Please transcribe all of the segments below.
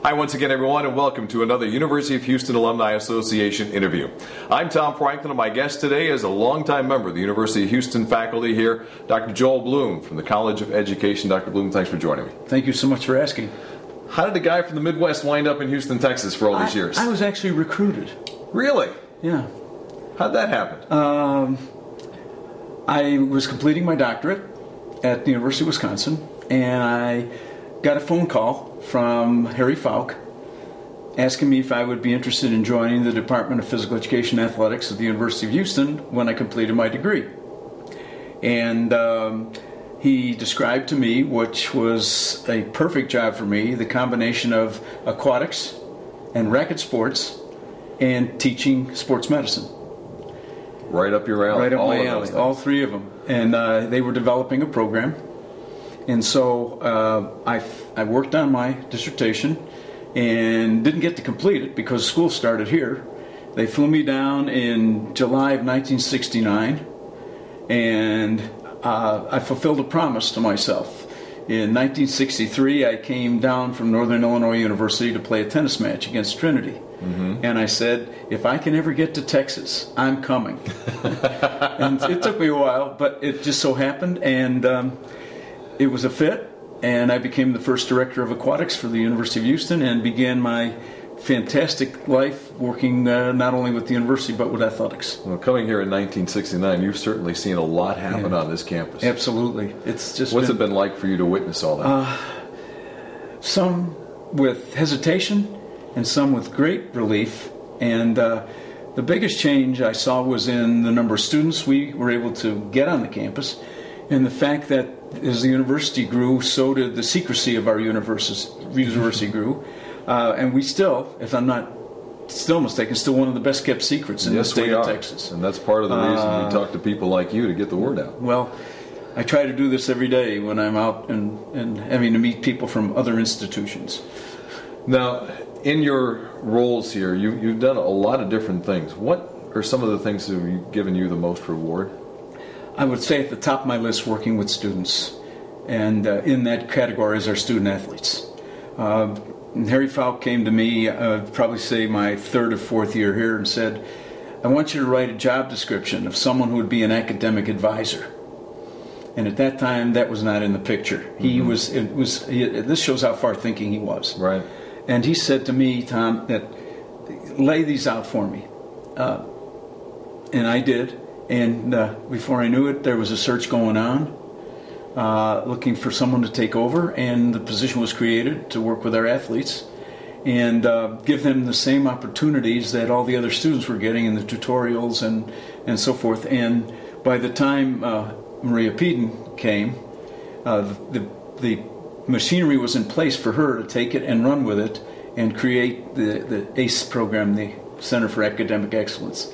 Hi once again, everyone, and welcome to another University of Houston Alumni Association interview. I'm Tom Franklin, and my guest today is a longtime member of the University of Houston faculty here, Dr. Joel Bloom from the College of Education. Dr. Bloom, thanks for joining me. Thank you so much for asking. How did a guy from the Midwest wind up in Houston, Texas for all these years? I was actually recruited. Really? Yeah. How'd that happen? I was completing my doctorate at the University of Wisconsin, and I got a phone call from Harry Falk asking me if I would be interested in joining the Department of Physical Education and Athletics at the University of Houston when I completed my degree. And he described to me, which was a perfect job for me, the combination of aquatics and racket sports and teaching sports medicine. Right up your alley. Right up my alley, all three of them. And they were developing a program. And so I worked on my dissertation and didn't get to complete it because school started here. They flew me down in July of 1969, and I fulfilled a promise to myself. In 1963, I came down from Northern Illinois University to play a tennis match against Trinity. Mm-hmm. And I said, if I can ever get to Texas, I'm coming. And it took me a while, but it just so happened, and it was a fit, and I became the first director of aquatics for the University of Houston and began my fantastic life working not only with the university but with athletics. Well, coming here in 1969, you've certainly seen a lot happen on this campus. Absolutely. It's just What's it been like for you to witness all that? Some with hesitation and some with great relief. And the biggest change I saw was in the number of students we were able to get on the campus, and the fact that as the university grew, so did the secrecy of our university grew. And we still, if I'm not still mistaken, still one of the best kept secrets in the state of Texas. And that's part of the reason we talk to people like you to get the word out. Well, I try to do this every day when I'm out and having to meet people from other institutions. Now, in your roles here, you've done a lot of different things. What are some of the things that have given you the most reward? I would say at the top of my list, working with students, and in that category is our student athletes. Harry Falk came to me, probably say my third or fourth year here, and said, I want you to write a job description of someone who would be an academic advisor. And at that time, that was not in the picture. Mm-hmm. This shows how far thinking he was. Right. And he said to me, Tom, that lay these out for me. And I did. And before I knew it, there was a search going on, looking for someone to take over, and the position was created to work with our athletes and give them the same opportunities that all the other students were getting in the tutorials and so forth. And by the time Maria Peden came, the machinery was in place for her to take it and run with it and create the ACE program, the Center for Academic Excellence.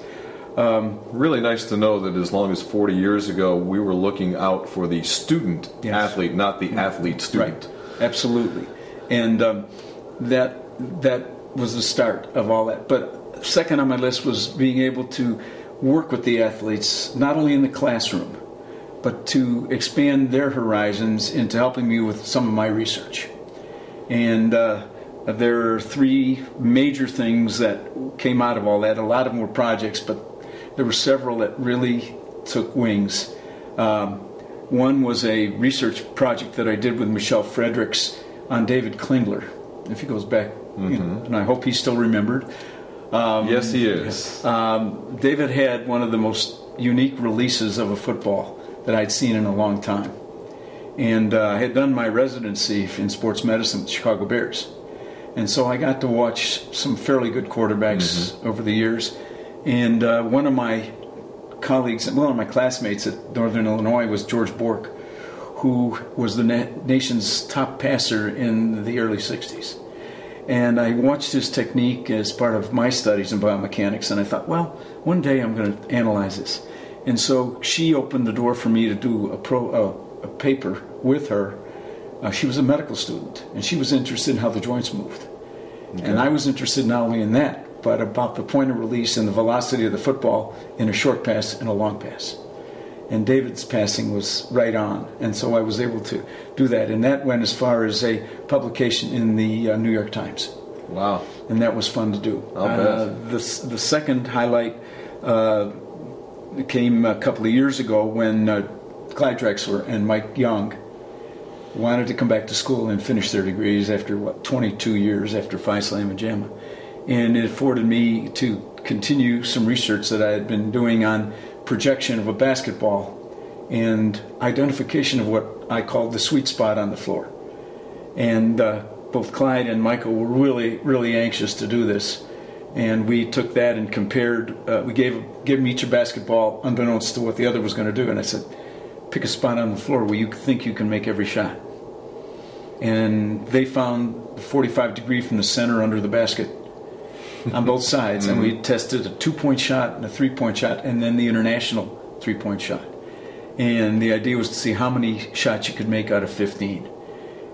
Really nice to know that as long as 40 years ago, we were looking out for the student athlete, not the athlete student. Right. Absolutely. And that was the start of all that. But second on my list was being able to work with the athletes, not only in the classroom, but to expand their horizons into helping me with some of my research. And there are three major things that came out of all that. A lot of them were projects, but there were several that really took wings. One was a research project that I did with Michelle Fredericks on David Klingler, if he goes back, mm-hmm. And I hope he's still remembered. Yes, he is. David had one of the most unique releases of a football that I'd seen in a long time. And I had done my residency in sports medicine with the Chicago Bears. And so I got to watch some fairly good quarterbacks mm-hmm. over the years. And one of my colleagues, one of my classmates at Northern Illinois was George Bork, who was the nation's top passer in the early 60s. And I watched his technique as part of my studies in biomechanics, and I thought, well, one day I'm going to analyze this. And so she opened the door for me to do a paper with her. She was a medical student, and she was interested in how the joints moved. Okay. And I was interested not only in that, but about the point of release and the velocity of the football in a short pass and a long pass. And David's passing was right on, and so I was able to do that. And that went as far as a publication in the New York Times. Wow. And that was fun to do. The second highlight came a couple of years ago when Clyde Drexler and Mike Young wanted to come back to school and finish their degrees after 22 years after Phi Slama Jama. And it afforded me to continue some research that I had been doing on projection of a basketball and identification of what I called the sweet spot on the floor. And both Clyde and Michael were really, really anxious to do this. And we took that and compared, we gave them each a basketball unbeknownst to what the other was going to do. And I said, pick a spot on the floor where you think you can make every shot. And they found the 45 degree from the center under the basket on both sides. And we tested a 2-point shot and a 3-point shot and then the international 3-point shot. And the idea was to see how many shots you could make out of 15.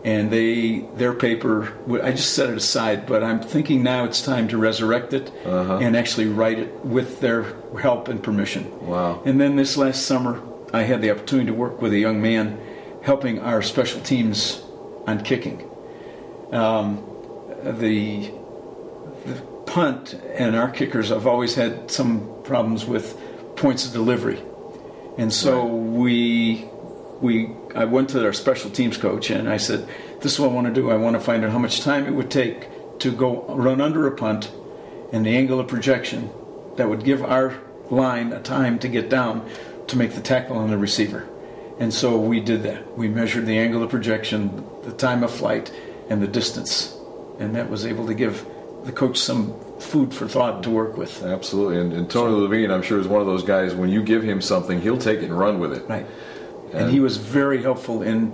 And their paper, I just set it aside, but I'm thinking now it's time to resurrect it and actually write it with their help and permission. Wow. And then this last summer, I had the opportunity to work with a young man helping our special teams on kicking. The punt and our kickers have always had some problems with points of delivery. And so I went to our special teams coach and I said, this is what I want to do. I want to find out how much time it would take to go run under a punt and the angle of projection that would give our line a time to get down to make the tackle on the receiver. And so we did that. We measured the angle of projection, the time of flight, and the distance. And that was able to give the coach some food for thought to work with. Absolutely. And Tony Levine, I'm sure, is one of those guys, when you give him something, he'll take it and run with it. Right. And he was very helpful in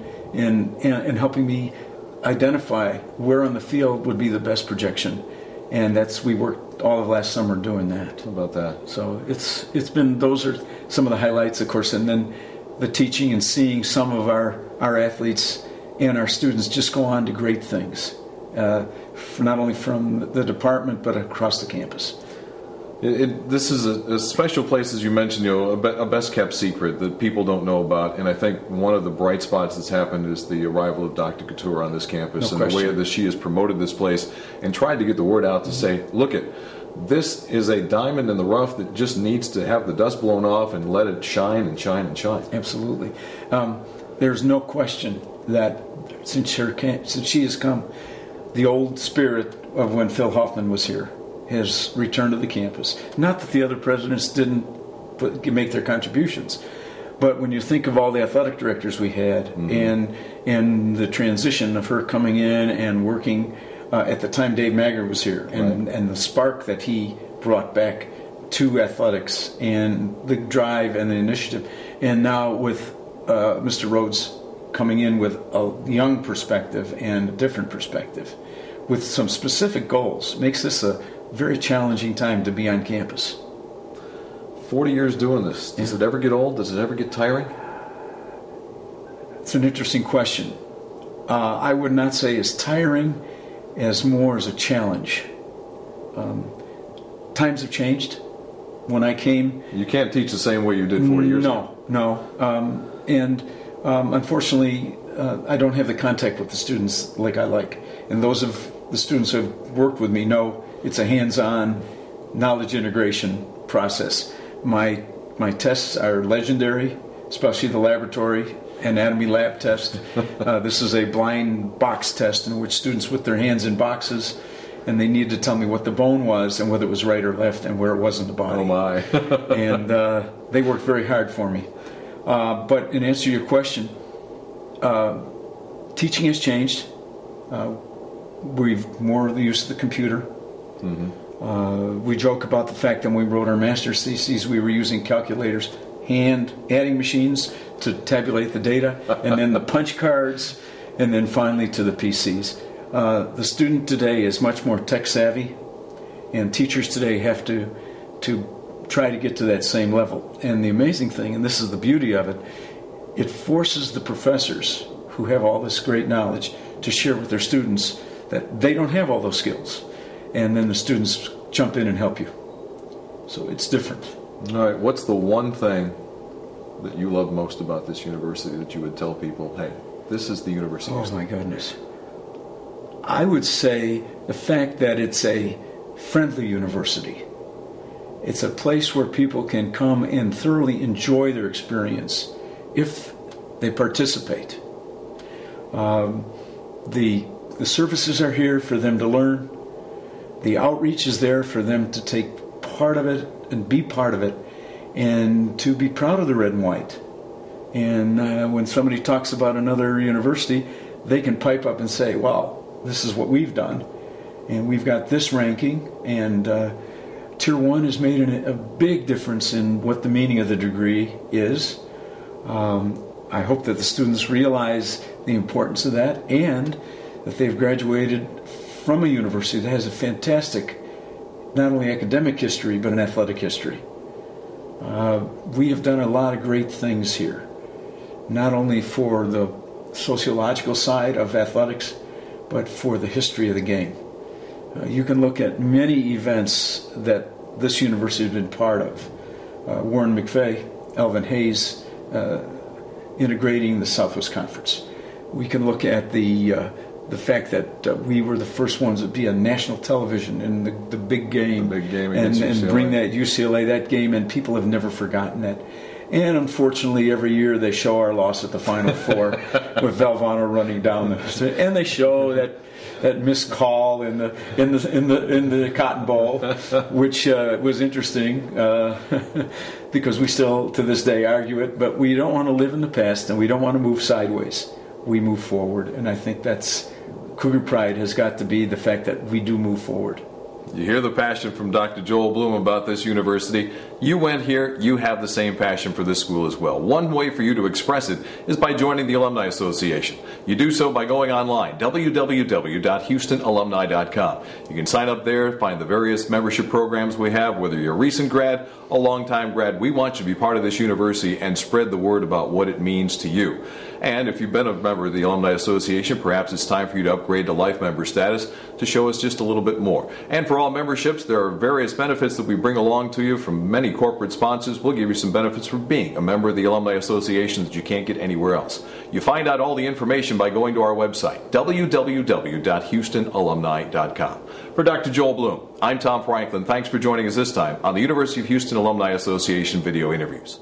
helping me identify where on the field would be the best projection. And we worked all of last summer doing that. How about that? So it's been, those are some of the highlights, of course, and then the teaching and seeing some of our athletes and our students just go on to great things, not only from the department but across the campus. This is a special place, as you mentioned, a best-kept secret that people don't know about. And I think one of the bright spots that's happened is the arrival of Dr. Couture on this campus and the way that she has promoted this place and tried to get the word out to say, look this is a diamond in the rough that just needs to have the dust blown off and let it shine and shine and shine. Absolutely. There's no question that since she has come, the old spirit of when Phil Hoffman was here has returned to the campus. Not that the other presidents didn't make their contributions, but when you think of all the athletic directors we had and the transition of her coming in and working at the time Dave Maggard was here and the spark that he brought back to athletics and the drive and the initiative, and now with Mr. Rhodes coming in with a young perspective and a different perspective with some specific goals, makes this a very challenging time to be on campus. 40 years doing this. Does it ever get old? Does it ever get tiring? It's an interesting question. I would not say it's tiring as more as a challenge. Times have changed. When I came... You can't teach the same way you did 40 years ago. No. Unfortunately, I don't have the contact with the students like I like. And those of the students who have worked with me know it's a hands-on knowledge integration process. My tests are legendary, especially the laboratory anatomy lab test. This is a blind box test in which students put their hands in boxes and they need to tell me what the bone was and whether it was right or left and where it was in the body. Oh my. And they worked very hard for me. But in answer to your question, teaching has changed. We've more used to the computer. We joke about the fact that when we wrote our master's theses, we were using calculators, hand adding machines to tabulate the data, and then the punch cards, and then finally to the PCs. The student today is much more tech savvy, and teachers today have to try to get to that same level. And the amazing thing, and this is the beauty of it, it forces the professors who have all this great knowledge to share with their students that they don't have all those skills. And then the students jump in and help you. So it's different. All right, what's the one thing that you love most about this university that you would tell people, hey, this is the university? Oh my goodness. I would say the fact that it's a friendly university. It's a place where people can come and thoroughly enjoy their experience if they participate. The services are here for them to learn. The outreach is there for them to take part of it and be part of it and to be proud of the red and white. And when somebody talks about another university, they can pipe up and say, well, this is what we've done. And we've got this ranking, and Tier 1 has made a big difference in what the meaning of the degree is. I hope that the students realize the importance of that and that they've graduated from a university that has a fantastic, not only academic history, but an athletic history. We have done a lot of great things here, not only for the sociological side of athletics, but for the history of the game. You can look at many events that this university has been part of. Warren McVeigh, Elvin Hayes, integrating the Southwest Conference. We can look at the fact that we were the first ones to be on national television in the big game, and bring that UCLA, that game, and people have never forgotten that. And unfortunately, every year they show our loss at the Final Four with Valvano running down and they show that missed call in the Cotton Bowl, which was interesting because we still to this day argue it. But we don't want to live in the past, and we don't want to move sideways. We move forward, and I think that's Cougar pride has got to be the fact that we do move forward. You hear the passion from Dr. Joel Bloom about this university. You went here, you have the same passion for this school as well. One way for you to express it is by joining the Alumni Association. You do so by going online, www.houstonalumni.com. You can sign up there, find the various membership programs we have, whether you're a recent grad, a long-time grad. We want you to be part of this university and spread the word about what it means to you. And if you've been a member of the Alumni Association, perhaps it's time for you to upgrade to life member status to show us just a little bit more. And for all memberships, there are various benefits that we bring along to you from many corporate sponsors. We'll give you some benefits for being a member of the Alumni Association that you can't get anywhere else. You find out all the information by going to our website, www.houstonalumni.com. For Dr. Joel Bloom, I'm Tom Franklin. Thanks for joining us this time on the University of Houston Alumni Association Video Interviews.